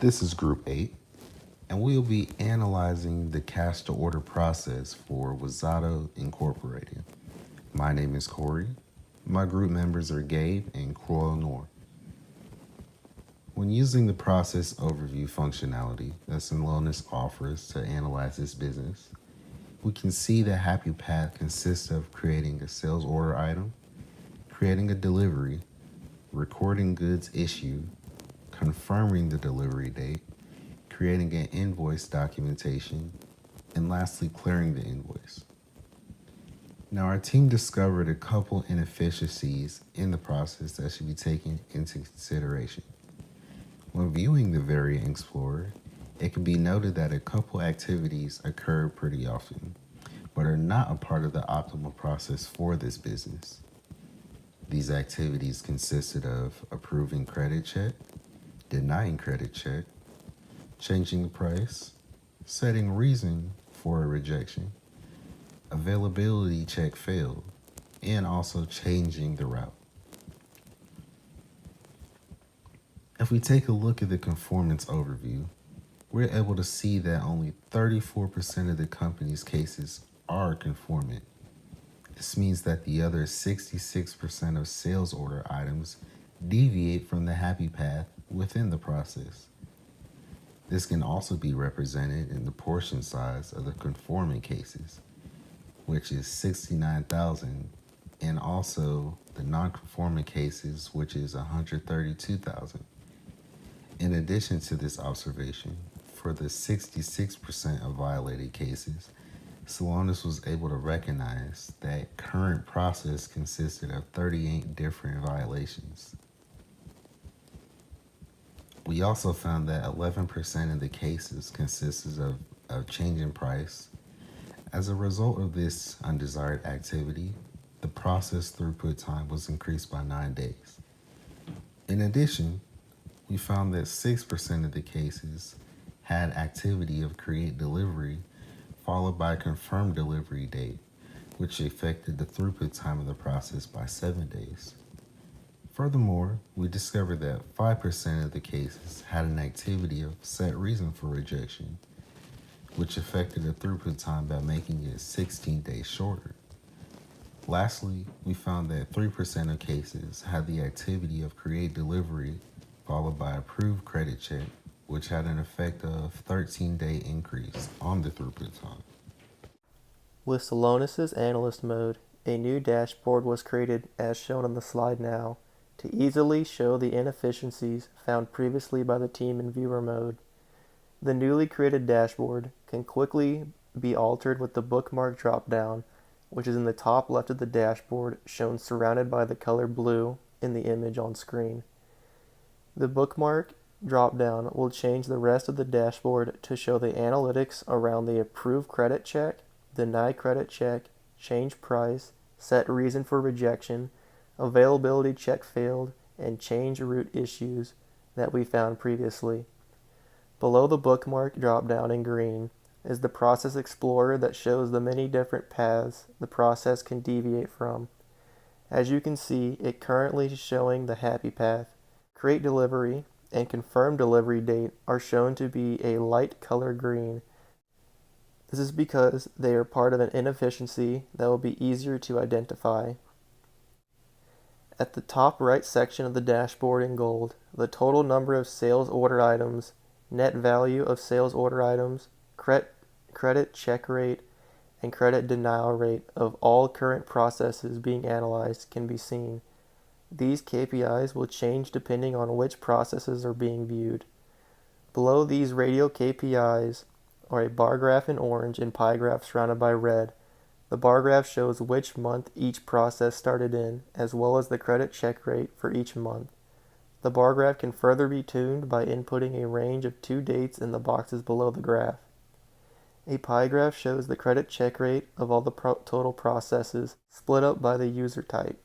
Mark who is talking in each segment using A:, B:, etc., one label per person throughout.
A: This is Group 8, and we'll be analyzing the cash to order process for Wasato Incorporated. My name is Corey. My group members are Gabe and Croyle Nor. When using the process overview functionality that Celonis offers to analyze this business, we can see the happy path consists of creating a sales order item, creating a delivery, recording goods issued, confirming the delivery date, creating an invoice documentation, and lastly, clearing the invoice. Now, our team discovered a couple inefficiencies in the process that should be taken into consideration. When viewing the Variant Explorer, it can be noted that a couple activities occur pretty often, but are not a part of the optimal process for this business. These activities consisted of approving credit check, denying credit check, changing the price, setting reason for a rejection, availability check failed, and also changing the route. If we take a look at the conformance overview, we're able to see that only 34% of the company's cases are conformant. This means that the other 66% of sales order items deviate from the happy path within the process. This can also be represented in the portion size of the conforming cases, which is 69,000, and also the non-conforming cases, which is 132,000. In addition to this observation, for the 66% of violated cases, Celonis was able to recognize that current process consisted of 38 different violations. We also found that 11% of the cases consisted of change in price. As a result of this undesired activity, the process throughput time was increased by 9 days. In addition, we found that 6% of the cases had activity of create delivery followed by a confirmed delivery date, which affected the throughput time of the process by 7 days. Furthermore, we discovered that 5% of the cases had an activity of set reason for rejection, which affected the throughput time by making it 16 days shorter. Lastly, we found that 3% of cases had the activity of create delivery followed by approved credit check, which had an effect of 13-day increase on the throughput time.
B: With Celonis' analyst mode, a new dashboard was created as shown on the slide now to easily show the inefficiencies found previously by the team in viewer mode. The newly created dashboard can quickly be altered with the bookmark dropdown, which is in the top left of the dashboard, shown surrounded by the color blue in the image on screen. The bookmark dropdown will change the rest of the dashboard to show the analytics around the approved credit check, deny credit check, change price, set reason for rejection, availability check failed, and change route issues that we found previously. Below the bookmark dropdown in green is the Process Explorer that shows the many different paths the process can deviate from. As you can see, it currently is showing the happy path. Create delivery and confirm delivery date are shown to be a light color green. This is because they are part of an inefficiency that will be easier to identify. At the top right section of the dashboard in gold, the total number of sales order items, net value of sales order items, credit check rate, and credit denial rate of all current processes being analyzed can be seen. These KPIs will change depending on which processes are being viewed. Below these radial KPIs are a bar graph in orange and pie graph surrounded by red. The bar graph shows which month each process started in, as well as the credit check rate for each month. The bar graph can further be tuned by inputting a range of 2 dates in the boxes below the graph. A pie graph shows the credit check rate of all the total processes split up by the user type.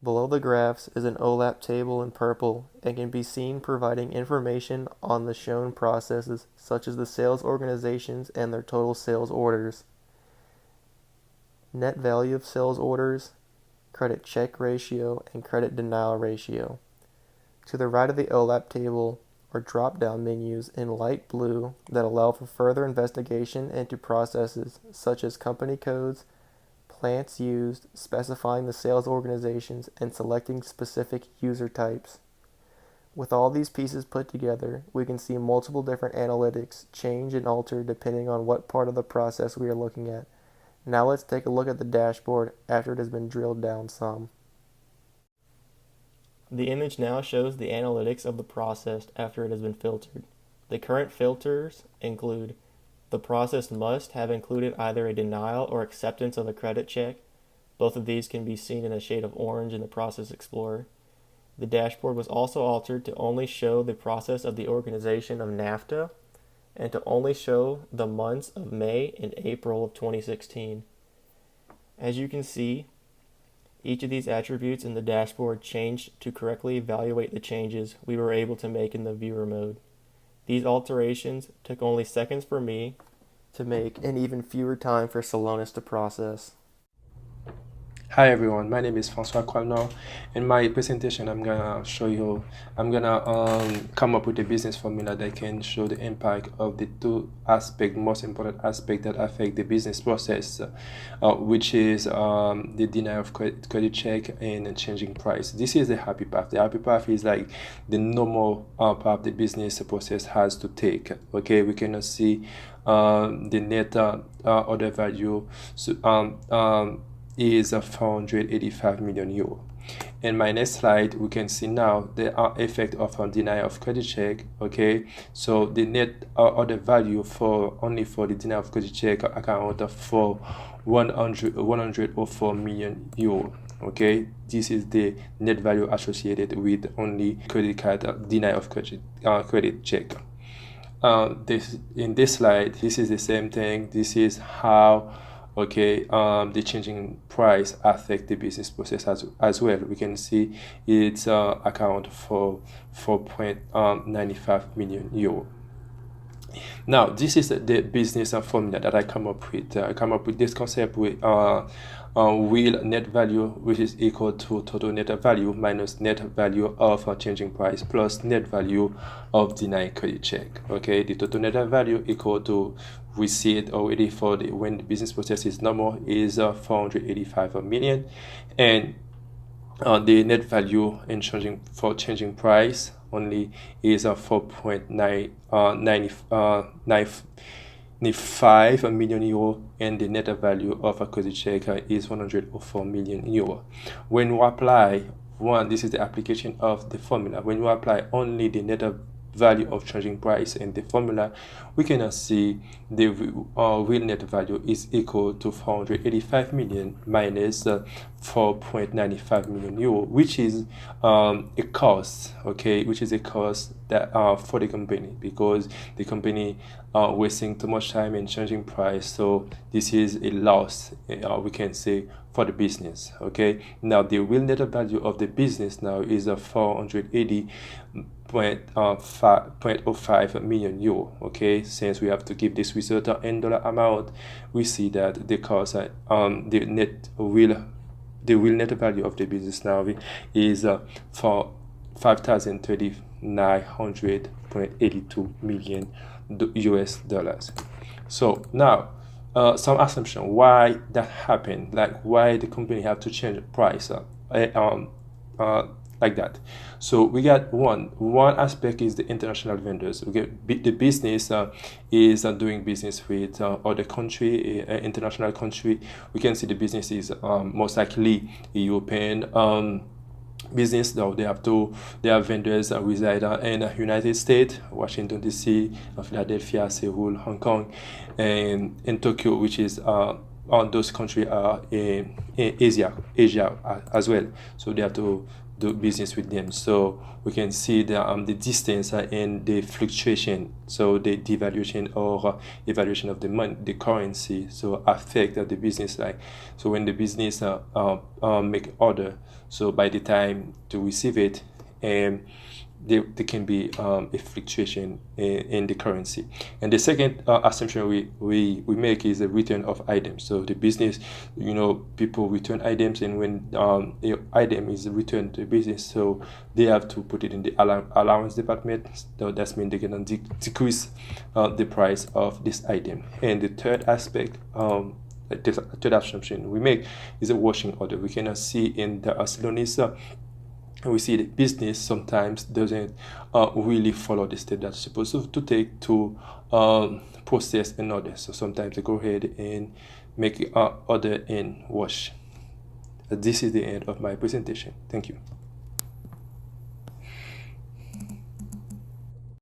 B: Below the graphs is an OLAP table in purple and can be seen providing information on the shown processes such as the sales organizations and their total sales orders, net value of sales orders, credit check ratio, and credit denial ratio. To the right of the OLAP table or drop-down menus in light blue that allow for further investigation into processes such as company codes, plants used, specifying the sales organizations, and selecting specific user types. With all these pieces put together, we can see multiple different analytics change and alter depending on what part of the process we are looking at. Now let's take a look at the dashboard after it has been drilled down some. The image now shows the analytics of the process after it has been filtered. The current filters include: the process must have included either a denial or acceptance of a credit check. Both of these can be seen in a shade of orange in the Process Explorer. The dashboard was also altered to only show the process of the organization of NAFTA and to only show the months of May and April of 2016. As you can see, each of these attributes in the dashboard changed to correctly evaluate the changes we were able to make in the viewer mode. These alterations took only seconds for me to make and even fewer time for Salonis to process.
C: Hi everyone, my name is Francois Qualno. In my presentation, I'm gonna come up with a business formula that can show the impact of the two most important aspect that affect the business process, which is the denial of credit check and changing price. This is the happy path. The happy path is like the normal path the business process has to take. Okay, we cannot see the net order value. Is 485 million euro. In my next slide, we can see now the effect of a denial of credit check. Okay, so the net order value for the denial of credit check account for 104 million euro. Okay, this is the net value associated with only credit card denial of credit check. In this slide, this is the same thing. This is how the changing price affect the business process as well. We can see it's account for 4.95 million euro. Now, this is the business formula that I come up with. I come up with this concept with will net value, which is equal to total net value minus net value of changing price plus net value of denied credit check. Okay, the total net value equal to, we see it already for when the business process is normal, is 485 million, and the net value in changing price only is 4.95 million euro, and the net value of a credit check is 104 million euro. When you apply this is the application of the formula. When you apply only the net value of changing price in the formula, we can see the real net value is equal to 485 million minus 4.95 million euro, which is a cost. Okay, which is a cost that for the company, because the company wasting too much time in changing price. So this is a loss, we can say, for the business. Okay, now the real net value of the business now is 480.05 million euro. Okay, since we have to give this result in dollar amount, we see that the cost the real net value of the business now is for $5,900.82 million US dollars. So now some assumption why that happened, like why the company have to change the price like that. So we got one aspect is the international vendors. We get the business is doing business with other country, international country. We can see the business is most likely European business. Though they have vendors reside in the United States, Washington DC, Philadelphia, Seoul, Hong Kong, and in Tokyo, which is all those countries are in Asia as well. So they have to do business with them. So we can see the distance and the fluctuation, so the devaluation or evaluation of the money, the currency, so affect the business. Like, so when the business make order, so by the time to receive it, and there can be a fluctuation in the currency. And the second assumption we make is the return of items. So the business, people return items, and when your item is returned to the business, so they have to put it in the allowance department. So that means they're gonna decrease the price of this item. And the third aspect, the third assumption we make is a washing order. We cannot see in the Slowness. We see the business sometimes doesn't really follow the step that's supposed to take to process an order. So sometimes they go ahead and make an order and wash. This is the end of my presentation. Thank you.